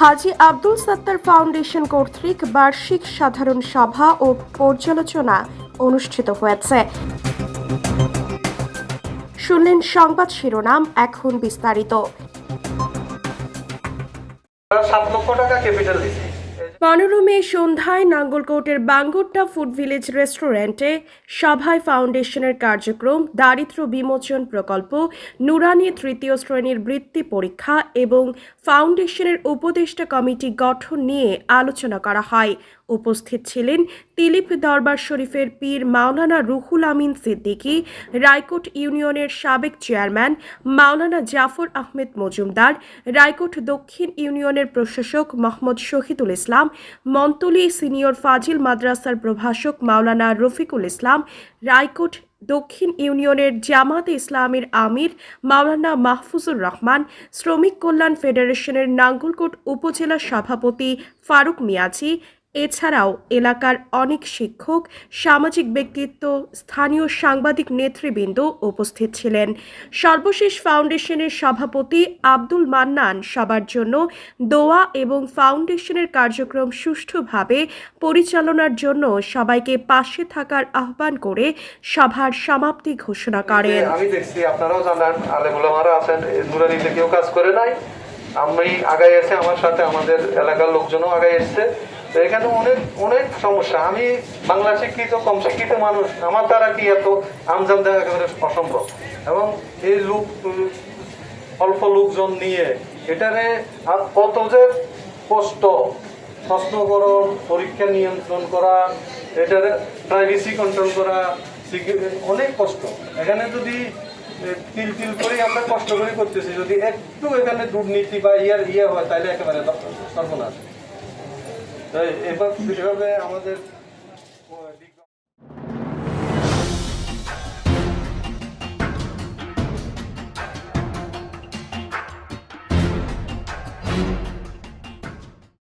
হাজী Abdul Sattar foundation কর্তৃক বার্ষিক সাধারণ সভা ও পর্যালোচনা অনুষ্ঠিত হয়েছে। শুনলেন সংবাদ শিরোনাম, এখন বিস্তারিত। 7 লক্ষ টাকা ক্যাপিটাল দিচ্ছি। 15 মে সন্ধ্যায় নাঙ্গলকোটের বাঙ্গুরটা ফুড ভিলেজ রেস্টুরেন্টে সভায় ফাউন্ডেশনের কার্যক্রম, দারিদ্র্য বিমোচন প্রকল্প, নুরানি তৃতীয় শ্রেণীর বৃত্তি পরীক্ষা এবং ফাউন্ডেশনের উপদেষ্টা কমিটি গঠন নিয়ে আলোচনা করা হয়। উপস্থিত ছিলেন তিলিপ দরবার শরীফের পীর মাওলানা রুহুল আমিন সিদ্দিকী, রায়কোট ইউনিয়নের সাবেক চেয়ারম্যান মাওলানা জাফর আহমেদ মজুমদার, রায়কোট দক্ষিণ ইউনিয়নের প্রশাসক মোহাম্মদ শহীদুল ইসলাম, মন্তলি সিনিয়র ফাজিল মাদ্রাসার প্রভাষক মাওলানা রফিকুল ইসলাম, রায়কোট দক্ষিণ ইউনিয়নের জামাতে ইসলামীর আমির মাওলানা মাহফুজুর রহমান, শ্রমিক কল্যাণ ফেডারেশনের নাঙ্গলকোট উপজেলা সভাপতি ফারুক মিয়াজি, এছাড়াও এলাকার অনেক শিক্ষক, সামাজিক ব্যক্তিত্ব, স্থানীয় সাংবাদিক নেতৃবৃন্দ উপস্থিত ছিলেন। সর্বশেষ ফাউন্ডেশনের সভাপতি আব্দুল মান্নান সবার জন্য দোয়া এবং ফাউন্ডেশনের কার্যক্রম সুষ্ঠুভাবে পরিচালনার জন্য সবাইকে পাশে থাকার আহ্বান করে সভার সমাপ্তি ঘোষণা করেন। আমি দেখছি, আপনারাও জানেন, আলেমুলামারা আছেন, নুরানিতে কেউ কাজ করে নাই। আমি আগাই এসে, আমার সাথে আমাদের এলাকার লোকজনও আগাই এসছে। এখানে অনেক অনেক সমস্যা। আমি বাংলা শিক্ষিত, কম শিক্ষিত মানুষ, আমার দ্বারা কি এত আমজাম দেওয়া একেবারে অসম্ভব। এবং এই অল্প লোকজন নিয়ে এটারে কত যে কষ্ট, প্রশ্নকরণ, পরীক্ষা নিয়ন্ত্রণ করা, এটারে প্রাইভেসি কন্ট্রোল করা, অনেক কষ্ট। এখানে যদি তিল তিল করে আমরা কষ্ট করে করতেছি, যদি একটু এখানে দুর্নীতি বা ইয়ে হয়, তাহলে একেবারে সর্বনাশ। এভাবে আমাদের